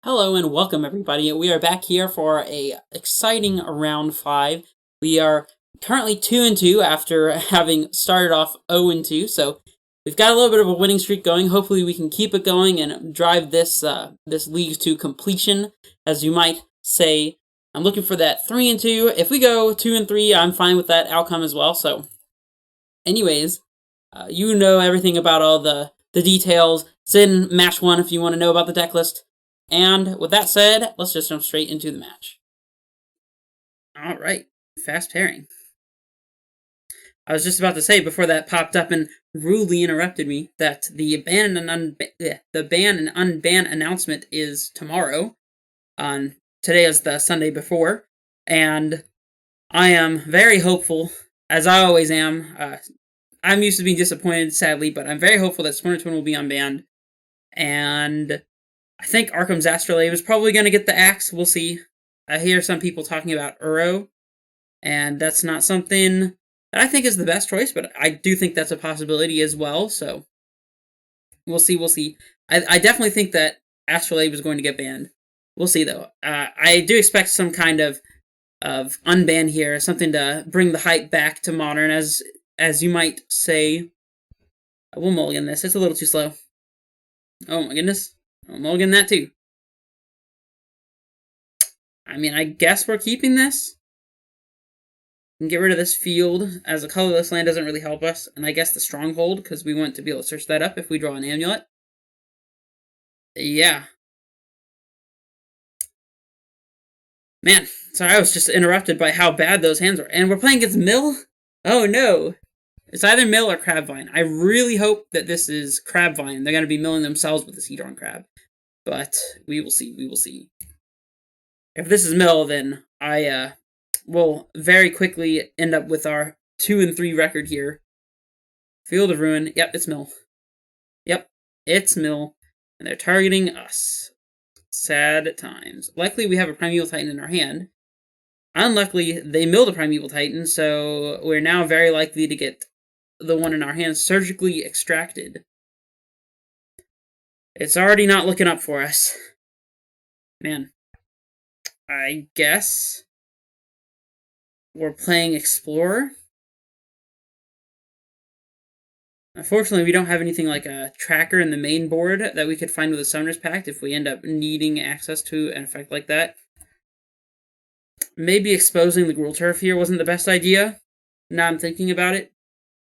Hello and welcome everybody. We are back here for a exciting round 5. We are currently 2-2 after having started off 0-2, so we've got a little bit of a winning streak going. Hopefully we can keep it going and drive this this league to completion, as you might say. I'm looking for that 3-2. If we go 2-3, I'm fine with that outcome as well. So, anyways, you know everything about all the details. It's in match 1 if you want to know about the deck list. And with that said, let's just jump straight into the match. Alright, fast pairing. I was just about to say, before that popped up and rudely interrupted me, that the ban and unban announcement is tomorrow. Today is the Sunday before, and I am very hopeful, as I always am. I'm used to being disappointed, sadly, but I'm very hopeful that Splinter Twin will be unbanned. And I think Arkham's Astrolabe is probably going to get the axe. We'll see. I hear some people talking about Uro, and that's not something that I think is the best choice, but I do think that's a possibility as well, so we'll see. I definitely think that Astrolabe is going to get banned. We'll see, though. I do expect some kind of unban here, something to bring the hype back to Modern, as you might say. We'll mulligan this. It's a little too slow. Oh my goodness. I'll mulligan that too. I mean, I guess we're keeping this. And get rid of this field, as a colorless land doesn't really help us. And I guess the stronghold, because we want to be able to search that up if we draw an amulet. Yeah. Man, sorry, I was just interrupted by how bad those hands were. And we're playing against Mill? Oh no. It's either Mill or Crabvine. I really hope that this is Crabvine. They're going to be milling themselves with this Hedron Crab. But we will see. If this is Mill, then I will very quickly end up with our 2-3 record here. Field of Ruin. Yep, it's Mill. Yep, it's Mill. And they're targeting us. Sad times. Luckily, we have a Primeval Titan in our hand. Unluckily, they milled a Primeval Titan, so we're now very likely to get the one in our hand surgically extracted. It's already not looking up for us. Man. I guess we're playing Explorer. Unfortunately, we don't have anything like a tracker in the main board that we could find with a Summoner's Pact if we end up needing access to an effect like that. Maybe exposing the Gruul Turf here wasn't the best idea. Now I'm thinking about it.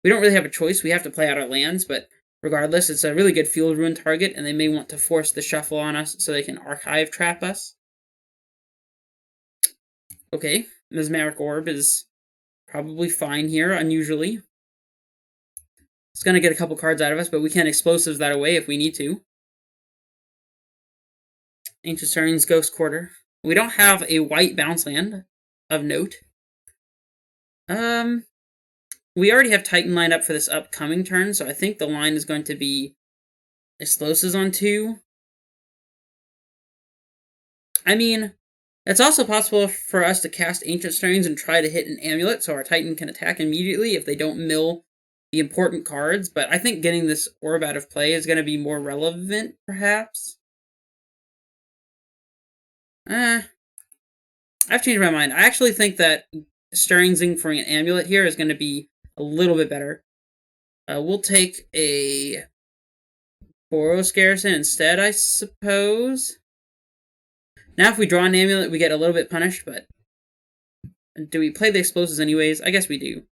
We don't really have a choice. We have to play out our lands, but regardless, it's a really good Field Ruin target, and they may want to force the shuffle on us so they can Archive trap us. Okay, Mesmeric Orb is probably fine here, unusually. It's going to get a couple cards out of us, but we can explosives that away if we need to. Ancient Stirrings, Ghost Quarter. We don't have a white bounce land of note. We already have Titan lined up for this upcoming turn, so I think the line is going to be explosives on 2. I mean, it's also possible for us to cast Ancient Stirrings and try to hit an amulet so our Titan can attack immediately if they don't mill the important cards, but I think getting this orb out of play is going to be more relevant, perhaps. I've changed my mind. I actually think that Stirringsing for an amulet here is going to be a little bit better. We'll take a Boros Garrison instead, I suppose. Now if we draw an amulet, we get a little bit punished, but do we play the explosives anyways? I guess we do.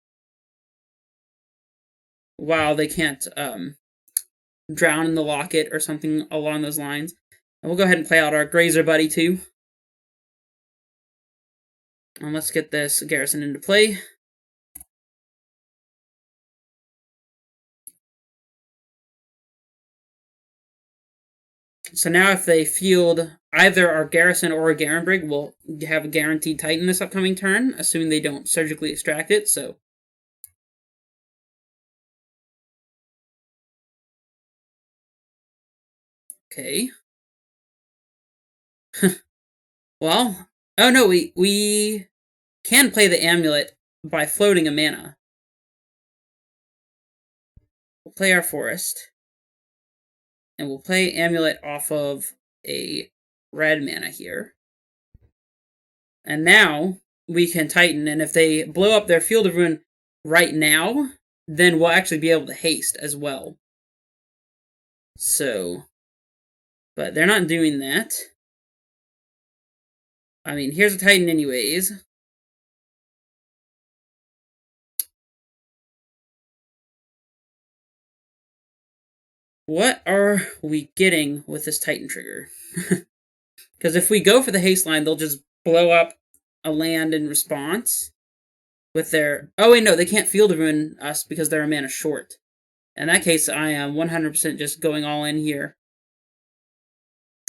Wow, they can't drown in the locket or something along those lines. And we'll go ahead and play out our Grazer Buddy too. And let's get this Garrison into play. So now if they field either our Garrison or a Garenbrig, we'll have a guaranteed Titan this upcoming turn, assuming they don't surgically extract it, so... Okay. Well, oh no, we can play the amulet by floating a mana. We'll play our forest. And we'll play amulet off of a red mana here. And now we can Titan, and if they blow up their Field of Ruin right now, then we'll actually be able to haste as well. So, but they're not doing that. I mean, here's a Titan anyways. What are we getting with this Titan trigger? Because if we go for the haste line, they'll just blow up a land in response with their... Oh, wait, no, they can't Field of Ruin us because they're a mana short. In that case, I am 100% just going all in here.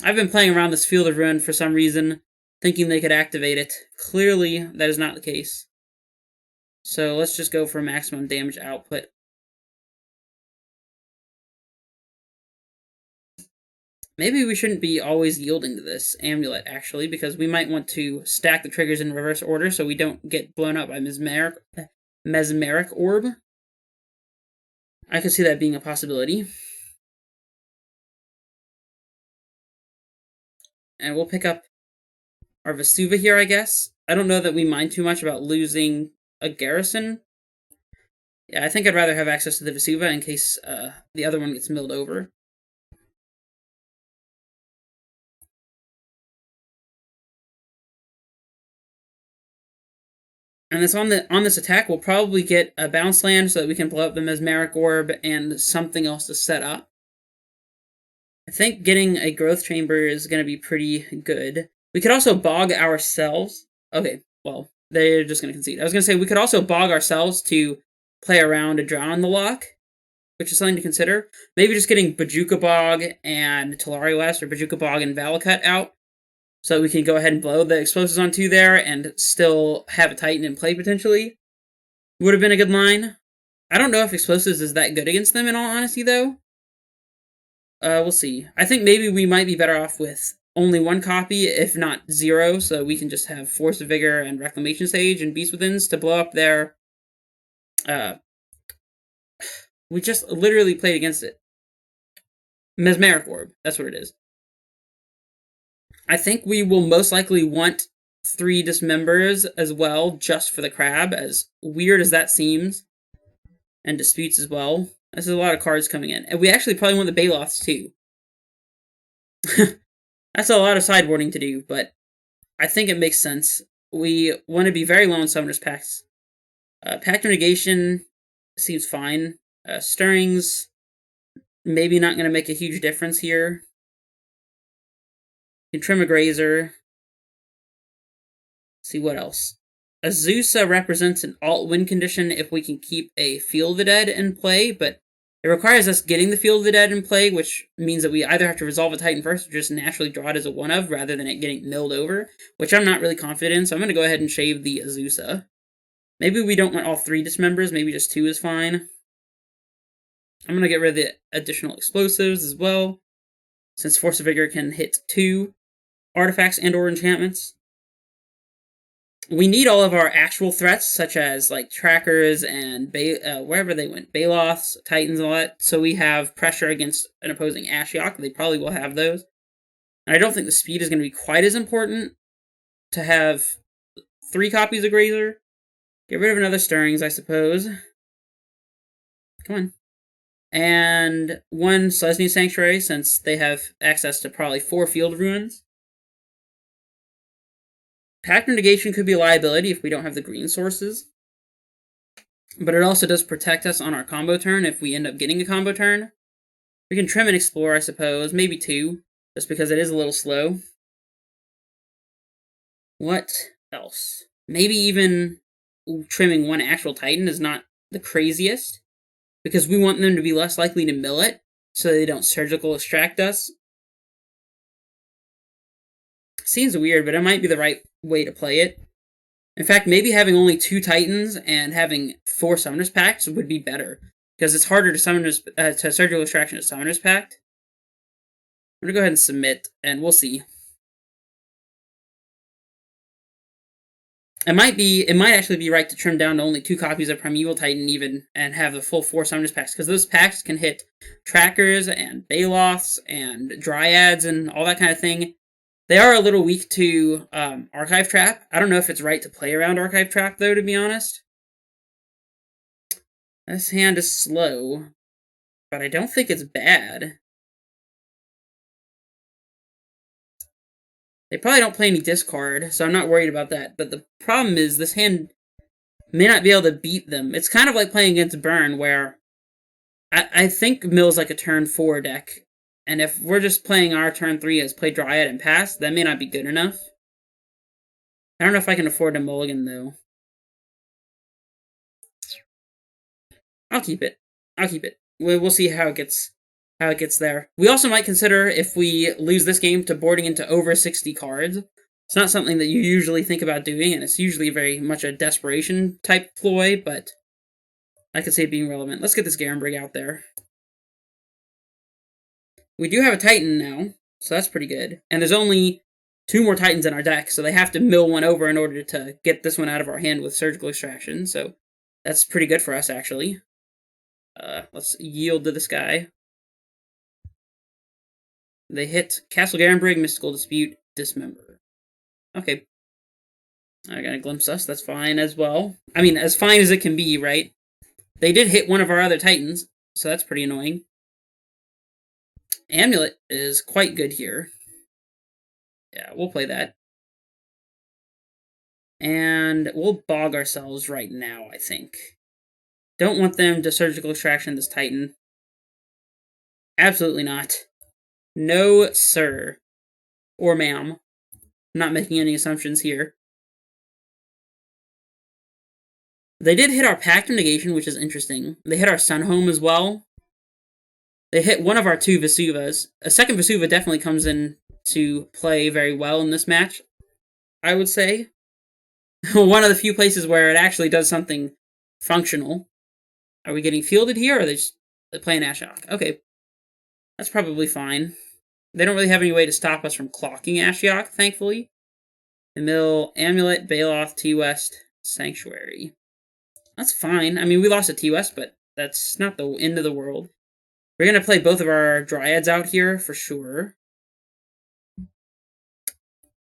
I've been playing around this Field of Ruin for some reason, thinking they could activate it. Clearly, that is not the case. So let's just go for maximum damage output. Maybe we shouldn't be always yielding to this amulet, actually, because we might want to stack the triggers in reverse order so we don't get blown up by Mesmeric Orb. I could see that being a possibility. And we'll pick up our Vesuva here, I guess. I don't know that we mind too much about losing a garrison. Yeah, I think I'd rather have access to the Vesuva in case the other one gets milled over. And this on this attack, we'll probably get a bounce land so that we can blow up the Mesmeric Orb and something else to set up. I think getting a Growth Chamber is going to be pretty good. We could also bog ourselves. Okay, well, they're just going to concede. I was going to say we could also bog ourselves to play around to drown the lock, which is something to consider. Maybe just getting Bojuka Bog and Talari West, or Bojuka Bog and Valakut out, so that we can go ahead and blow the explosives on 2 there and still have a Titan in play potentially. Would have been a good line. I don't know if explosives is that good against them in all honesty though. We'll see. I think maybe we might be better off with only 1 copy, if not 0, so we can just have Force of Vigor and Reclamation Sage and Beast Withins to blow up their... we just literally played against it. Mesmeric Orb, that's what it is. I think we will most likely want 3 Dismembers as well, just for the crab, as weird as that seems. And Disputes as well. This is a lot of cards coming in. And we actually probably want the Baloths too. That's a lot of sideboarding to do, but I think it makes sense. We want to be very low in Summoner's Pacts. Pact of Negation seems fine. Stirrings, maybe not going to make a huge difference here. You can trim a Grazer. See what else. Azusa represents an alt-win condition if we can keep a Field of the Dead in play, but it requires us getting the Field of the Dead in play, which means that we either have to resolve a Titan first or just naturally draw it as a 1-of rather than it getting milled over, which I'm not really confident in, so I'm going to go ahead and shave the Azusa. Maybe we don't want all 3 Dismembers, maybe just 2 is fine. I'm going to get rid of the additional explosives as well, since Force of Vigor can hit 2 artifacts and or enchantments. We need all of our actual threats, such as like trackers and wherever they went, Baloths, Titans, and all that, so we have pressure against an opposing Ashiok. They probably will have those. And I don't think the speed is going to be quite as important to have 3 copies of Grazer. Get rid of another Stirrings, I suppose. Come on. And 1 Selesnya Sanctuary, since they have access to probably 4 Field of Ruins. Pact of Negation could be a liability if we don't have the green sources. But it also does protect us on our combo turn if we end up getting a combo turn. We can trim and explore, I suppose. Maybe 2, just because it is a little slow. What else? Maybe even trimming 1 actual Titan is not the craziest, because we want them to be less likely to mill it, so they don't surgical extract us. Seems weird, but it might be the right way to play it. In fact, maybe having only 2 Titans and having 4 Summoner's Pacts would be better, because it's harder to surgical extraction a Summoner's Pact. I'm gonna go ahead and submit, and we'll see. It might actually be right to trim down to only 2 copies of Primeval Titan even, and have the full 4 Summoners Packs, because those packs can hit Trackers, and Baloths, and Dryads, and all that kind of thing. They are a little weak to Archive Trap. I don't know if it's right to play around Archive Trap, though, to be honest. This hand is slow, but I don't think it's bad. They probably don't play any discard, so I'm not worried about that. But the problem is this hand may not be able to beat them. It's kind of like playing against Burn, where I think Mill's like a turn 4 deck. And if we're just playing our turn 3 as play Dryad and pass, that may not be good enough. I don't know if I can afford a mulligan, though. I'll keep it. I'll keep it. We'll see how it gets there. We also might consider, if we lose this game, to boarding into over 60 cards. It's not something that you usually think about doing, and it's usually very much a desperation type ploy, but I could see it being relevant. Let's get this Garenbrig out there. We do have a Titan now, so that's pretty good. And there's only 2 more Titans in our deck, so they have to mill one over in order to get this one out of our hand with Surgical Extraction, so that's pretty good for us, actually. Let's yield to this guy. They hit Castle Garenbrig, Mystical Dispute, Dismember. Okay. I got to glimpse us, that's fine as well. I mean, as fine as it can be, right? They did hit one of our other Titans, so that's pretty annoying. Amulet is quite good here. Yeah, we'll play that. And we'll bog ourselves right now, I think. Don't want them to Surgical Extraction this Titan. Absolutely not. No, sir. Or ma'am. I'm not making any assumptions here. They did hit our Pact of Negation, which is interesting. They hit our Sunhome as well. They hit one of our 2 Vesuvas. A second Vesuva definitely comes in to play very well in this match, I would say. One of the few places where it actually does something functional. Are we getting fielded here, or are they just playing Ashiok? Okay. That's probably fine. They don't really have any way to stop us from clocking Ashiok, thankfully. The mill, Amulet, Baloth, T-West, Sanctuary. That's fine. I mean, we lost a T-West, but that's not the end of the world. We're going to play both of our Dryads out here, for sure.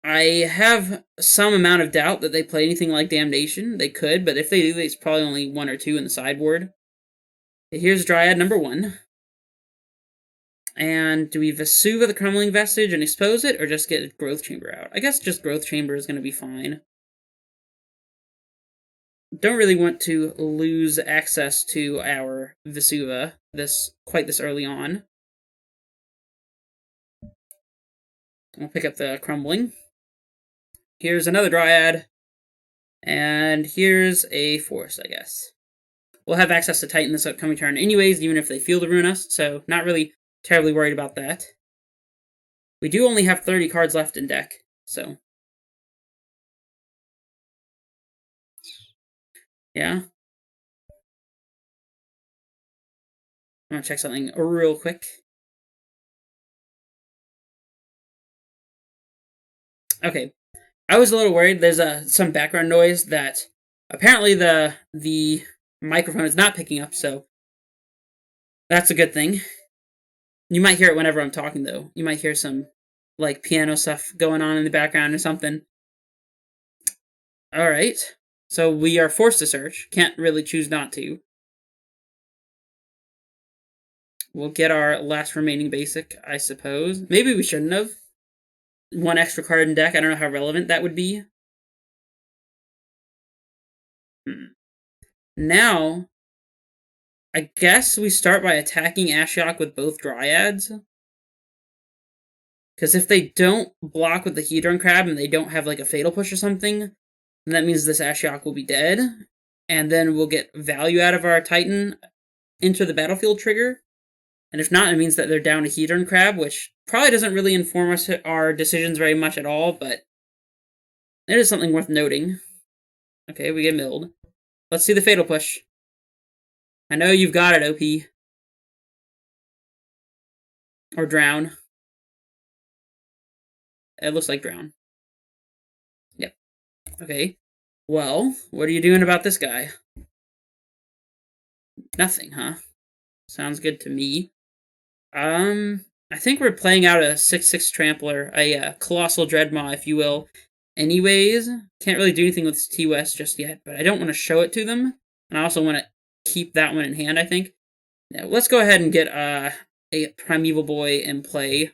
I have some amount of doubt that they play anything like Damnation. They could, but if they do, it's probably only 1 or 2 in the sideboard. Here's Dryad number 1. And do we Vesuva the Crumbling Vestige and expose it, or just get Growth Chamber out? I guess just Growth Chamber is going to be fine. Don't really want to lose access to our Vesuva quite this early on. I'll pick up the Crumbling. Here's another Dryad. And here's a Force, I guess. We'll have access to Titan this upcoming turn anyways, even if they field to ruin us, so not really terribly worried about that. We do only have 30 cards left in deck, so. Yeah. I'm gonna check something real quick. Okay. I was a little worried. There's some background noise that apparently the microphone is not picking up, so that's a good thing. You might hear it whenever I'm talking, though. You might hear some, like, piano stuff going on in the background or something. Alright. So we are forced to search. Can't really choose not to. We'll get our last remaining basic, I suppose. Maybe we shouldn't have. 1 extra card in deck. I don't know how relevant that would be. Now, I guess we start by attacking Ashiok with both Dryads. Because if they don't block with the Hedron Crab and they don't have like a Fatal Push or something, then that means this Ashiok will be dead. And then we'll get value out of our Titan into the battlefield trigger. And if not, it means that they're down to Hedron Crab, which probably doesn't really inform us our decisions very much at all, but it is something worth noting. Okay, we get milled. Let's see the Fatal Push. I know you've got it, OP. Or Drown. It looks like Drown. Yep. Okay. Well, what are you doing about this guy? Nothing, huh? Sounds good to me. I think we're playing out a 6/6 Trampler, a Colossal Dreadmaw, if you will. Anyways, can't really do anything with T-West just yet, but I don't want to show it to them. And I also want to keep that one in hand, I think. Now, let's go ahead and get a Primeval Boy in play.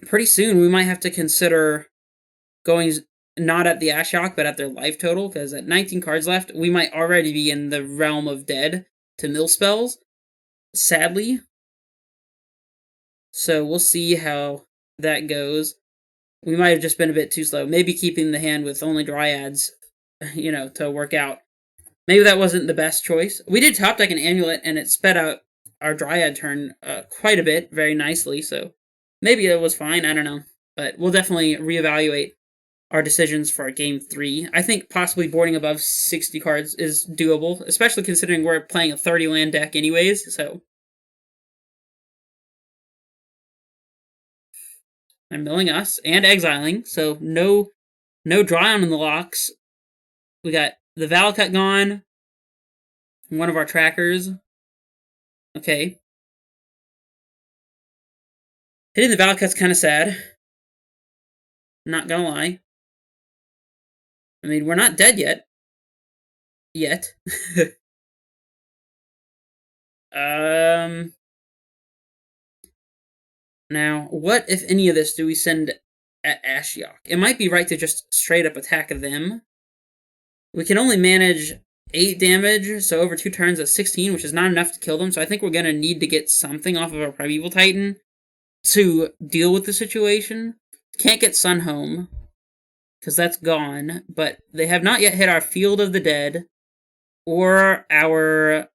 Pretty soon, we might have to consider going not at the Ashiok, but at their life total, because at 19 cards left, we might already be in the realm of dead to mill spells, sadly. So we'll see how that goes. We might have just been a bit too slow. Maybe keeping the hand with only Dryads, to work out. Maybe that wasn't the best choice. We did top deck an Amulet, and it sped out our Dryad turn quite a bit, very nicely, so maybe it was fine, I don't know. But we'll definitely reevaluate our decisions for game 3. I think possibly boarding above 60 cards is doable, especially considering we're playing a 30 land deck anyways, so. I'm milling us and exiling, so no dry on in the locks. We got the Valakut gone. One of our trackers. Okay. Hitting the Valakut's kind of sad. Not gonna lie. I mean, we're not dead yet. Now, what, if any of this, do we send at Ashiok? It might be right to just straight up attack them. We can only manage 8 damage, so over 2 turns that's 16, which is not enough to kill them, so I think we're going to need to get something off of our Primeval Titan to deal with the situation. Can't get Sun home, because that's gone, but they have not yet hit our Field of the Dead, or our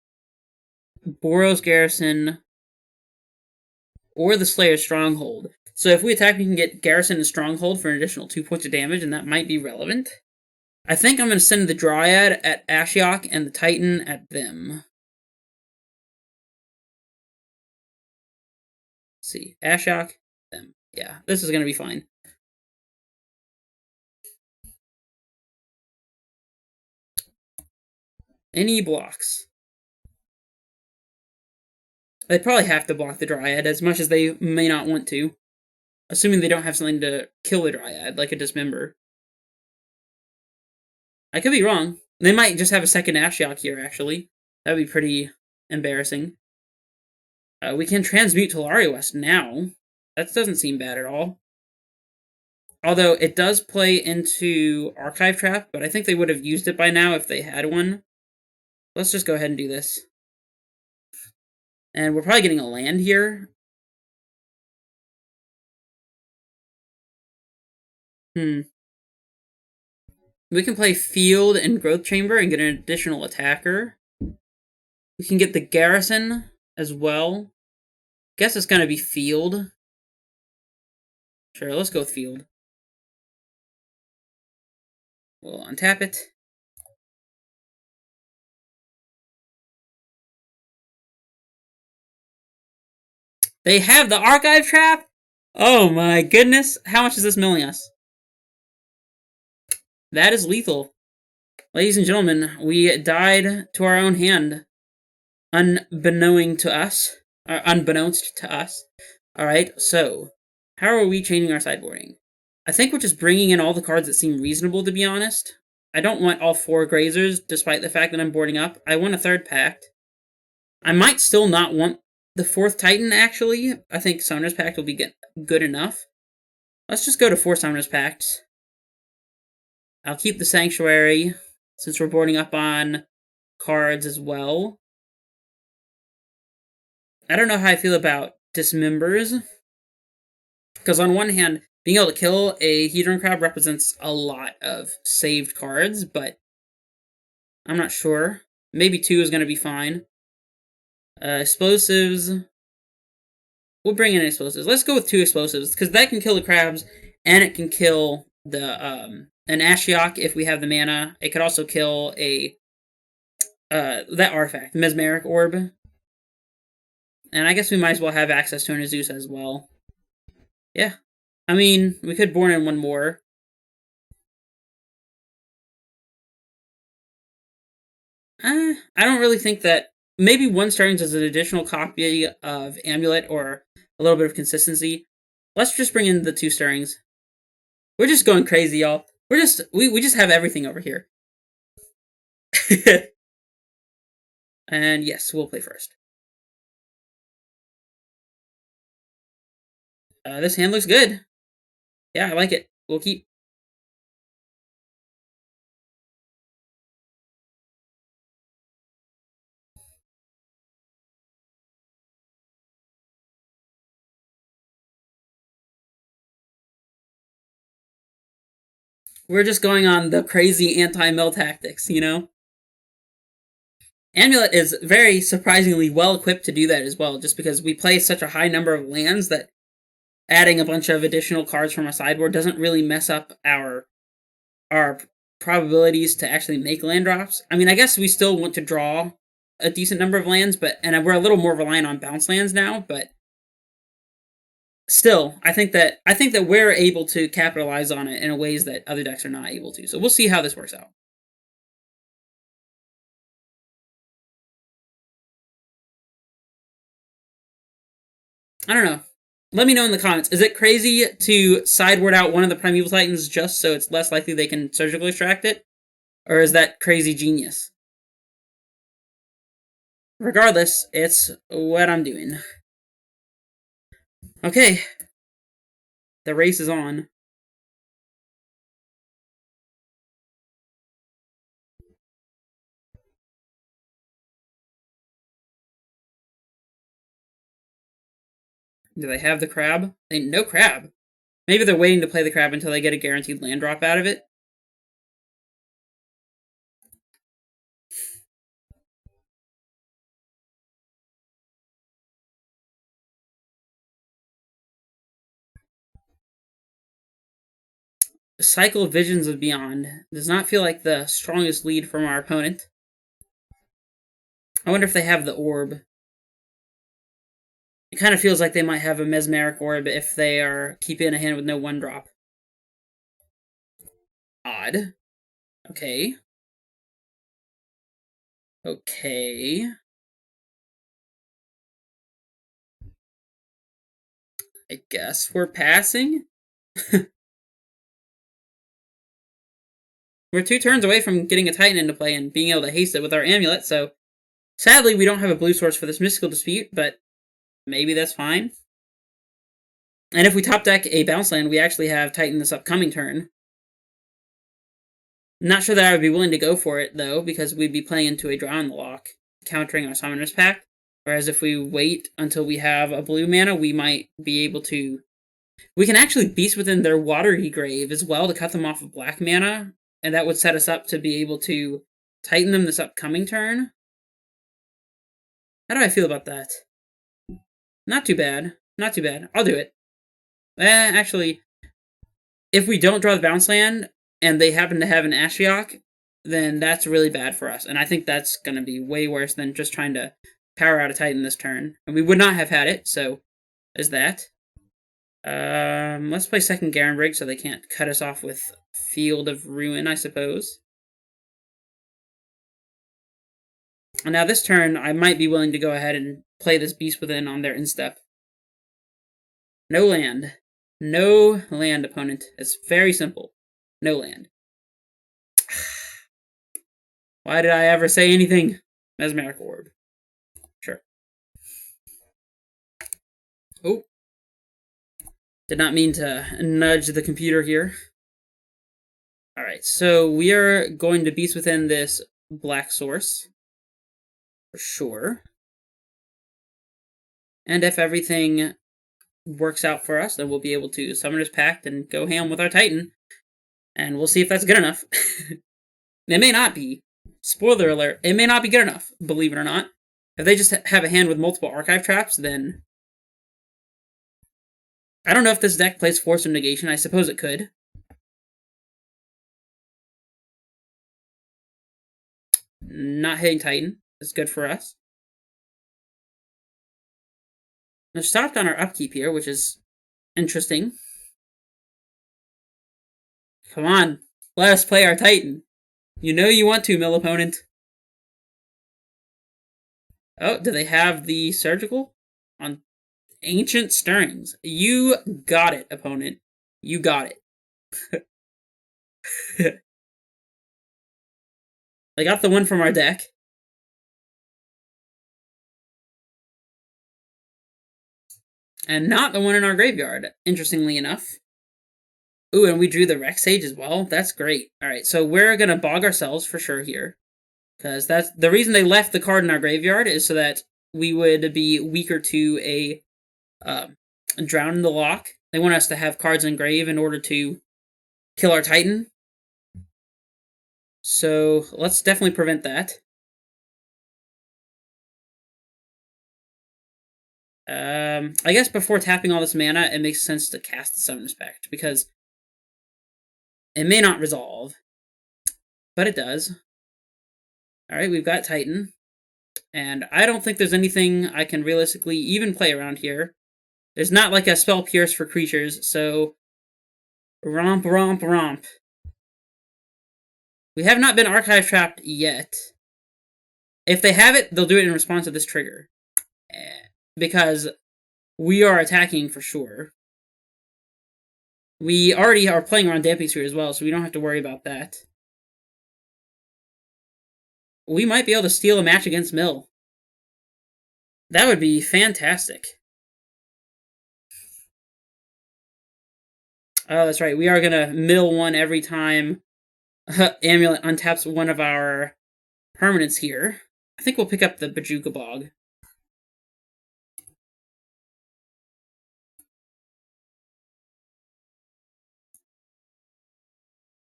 Boros Garrison, or the Slayer's Stronghold. So if we attack, we can get Garrison and Stronghold for an additional 2 points of damage, and that might be relevant. I think I'm going to send the Dryad at Ashiok and the Titan at them. Let's see. Ashiok, them. Yeah, this is going to be fine. Any blocks? They probably have to block the Dryad, as much as they may not want to. Assuming they don't have something to kill the Dryad, like a Dismember. I could be wrong. They might just have a second Ashiok here, actually. That would be pretty embarrassing. We can transmute to Lariwest now. That doesn't seem bad at all. Although, it does play into Archive Trap, but I think they would have used it by now if they had one. Let's just go ahead and do this. And we're probably getting a land here. We can play Field and Growth Chamber and get an additional attacker. We can get the Garrison as well. Guess it's gonna be Field. Sure, let's go with Field. We'll untap it. They have the Archive Trap? Oh my goodness. How much is this milling us? That is lethal. Ladies and gentlemen, we died to our own hand. Unbeknownst to us. Alright, so how are we changing our sideboarding? I think we're just bringing in all the cards that seem reasonable, to be honest. I don't want all 4 Grazers, despite the fact that I'm boarding up. I want a 3rd Pact. I might still not want the 4th Titan, actually. I think Summoner's Pact will be good enough. Let's just go to 4 Summoner's Pacts. I'll keep the Sanctuary, since we're boarding up on cards as well. I don't know how I feel about Dismembers. Because on one hand, being able to kill a Hedron Crab represents a lot of saved cards, but I'm not sure. Maybe 2 is going to be fine. Explosives. We'll bring in explosives. Let's go with 2 explosives, because that can kill the crabs, and it can kill the an Ashiok if we have the mana. It could also kill a that artifact, Mesmeric Orb. And I guess we might as well have access to an Azusa as well. Yeah. I mean, we could born in one more. I don't really think that maybe one Stirrings as an additional copy of Amulet or a little bit of consistency. Let's just bring in the 2 Stirrings. We're just going crazy, y'all. We just have everything over here. And yes, we'll play first. This hand looks good. Yeah, I like it. We'll keep. We're just going on the crazy anti-mill tactics, you know? Amulet is very surprisingly well equipped to do that as well, just because we play such a high number of lands that adding a bunch of additional cards from our sideboard doesn't really mess up our probabilities to actually make land drops. I mean, I guess we still want to draw a decent number of lands, and we're a little more reliant on bounce lands now, but still, I think that we're able to capitalize on it in ways that other decks are not able to. So we'll see how this works out. I don't know. Let me know in the comments. Is it crazy to sideboard out one of the Primeval Titans just so it's less likely they can surgically extract it? Or is that crazy genius? Regardless, it's what I'm doing. Okay. The race is on. Do they have the crab? No crab. Maybe they're waiting to play the crab until they get a guaranteed land drop out of it. Cycle of Visions of Beyond does not feel like the strongest lead from our opponent. I wonder if they have the orb. It kind of feels like they might have a Mesmeric orb if they are keeping a hand with no 1-drop. Odd. Okay. Okay. I guess we're passing? We're 2 turns away from getting a Titan into play and being able to haste it with our Amulet, so sadly we don't have a blue source for this Mystical Dispute, but maybe that's fine. And if we top deck a bounce land, we actually have Titan this upcoming turn. Not sure that I would be willing to go for it, though, because we'd be playing into a Draw on the Lock, countering our Summoner's Pact. Whereas if we wait until we have a blue mana, we might be able to... We can actually Beast Within their Watery Grave as well to cut them off of black mana, and that would set us up to be able to Titan them this upcoming turn. How do I feel about that? Not too bad. Not too bad. I'll do it. Actually, if we don't draw the bounce land, and they happen to have an Ashiok, then that's really bad for us. And I think that's going to be way worse than just trying to power out a Titan this turn. And we would not have had it, so there's that. Let's play second Garenbrig so they can't cut us off with Field of Ruin, I suppose. And now this turn, I might be willing to go ahead and play this Beast Within on their instep. No land. No land, opponent. It's very simple. No land. Why did I ever say anything? Mesmeric Orb. Sure. Oh. Did not mean to nudge the computer here. Alright, so we are going to Beast Within this black source. For sure. And if everything works out for us, then we'll be able to Summoner's Pact and go ham with our Titan. And we'll see if that's good enough. It may not be. Spoiler alert, it may not be good enough, believe it or not. If they just have a hand with multiple Archive Traps, then... I don't know if this deck plays Force of Negation. I suppose it could. Not hitting Titan is good for us. They're stopped on our upkeep here, which is interesting. Come on, let us play our Titan. You know you want to, mill opponent. Oh, do they have the surgical on ancient stirrings? You got it, opponent. You got it. I got the one from our deck. And not the one in our graveyard, interestingly enough. Ooh, and we drew the Rex Sage as well. That's great. Alright, so we're going to bog ourselves for sure here. Because that's the reason they left the card in our graveyard is so that we would be weaker to a Drown in the Lock. They want us to have cards in grave in order to kill our Titan. So let's definitely prevent that. I guess before tapping all this mana, it makes sense to cast the Summoner's Pact, because it may not resolve, but it does. Alright, we've got Titan. And I don't think there's anything I can realistically even play around here. There's not like a spell Pierce for creatures, so romp, romp, romp. We have not been archive trapped yet. If they have it, they'll do it in response to this trigger. Because we are attacking for sure. We already are playing around Damping Sphere as well, so we don't have to worry about that. We might be able to steal a match against Mill. That would be fantastic. Oh, that's right. We are going to mill one every time Amulet untaps one of our permanents here. I think we'll pick up the Bajuka Bog.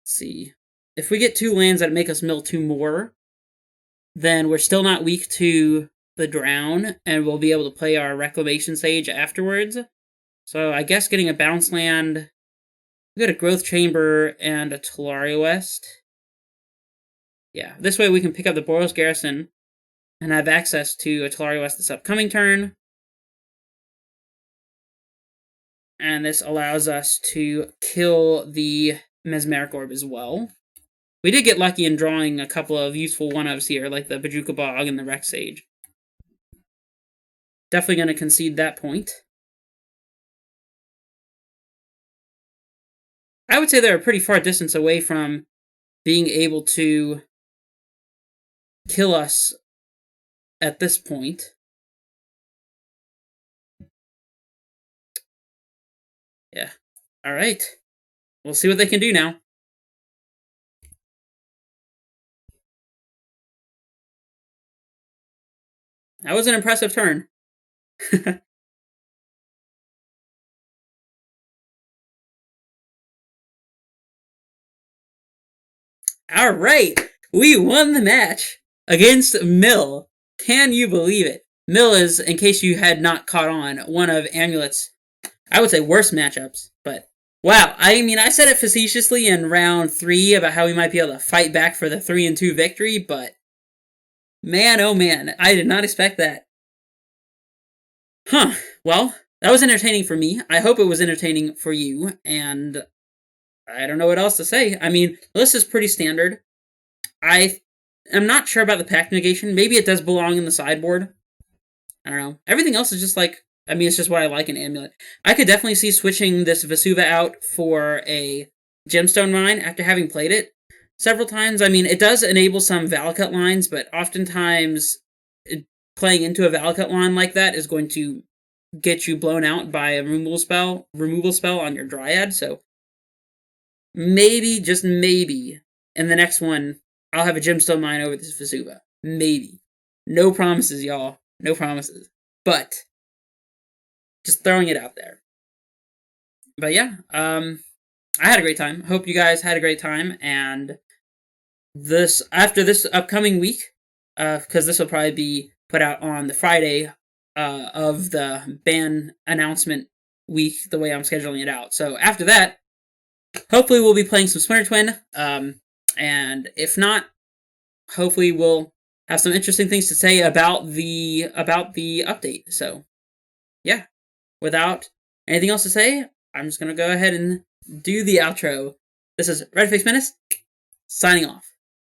Let's see. If we get 2 lands that make us mill 2 more, then we're still not weak to the Drown, and we'll be able to play our Reclamation Sage afterwards. So I guess getting a bounce land, we got a Growth Chamber and a Tolaria West. Yeah, this way we can pick up the Boros Garrison and have access to a Tolaria West this upcoming turn. And this allows us to kill the Mesmeric Orb as well. We did get lucky in drawing a couple of useful one-ofs here, like the Bajuka Bog and the Rex Sage. Definitely going to concede that point. I would say they're a pretty far distance away from being able to kill us at this point. Yeah. Alright. We'll see what they can do now. That was an impressive turn. Alright! We won the match against Mill. Can you believe it? Mill is, in case you had not caught on, one of Amulet's, I would say, worst matchups. But, wow. I mean, I said it facetiously in round 3 about how we might be able to fight back for the 3-2 victory, but man, oh man, I did not expect that. Huh. Well, that was entertaining for me. I hope it was entertaining for you, and I don't know what else to say. I mean, the list is pretty standard. I'm not sure about the pact negation. Maybe it does belong in the sideboard. I don't know. Everything else is just like, I mean, it's just what I like in Amulet. I could definitely see switching this Vesuva out for a Gemstone Mine after having played it several times. I mean, it does enable some Valakut lines, but oftentimes playing into a Valakut line like that is going to get you blown out by a removal spell on your Dryad, so maybe, just maybe, in the next one, I'll have a Gemstone Mine over this Vesuva. Maybe. No promises, y'all. No promises. But just throwing it out there. But yeah, I had a great time. Hope you guys had a great time. And after this upcoming week, because this will probably be put out on the Friday of the ban announcement week, the way I'm scheduling it out. So after that, hopefully we'll be playing some Splinter Twin. And if not, hopefully we'll have some interesting things to say about the update. So yeah, without anything else to say, I'm just gonna go ahead and do the outro. This is Redface Menace, signing off.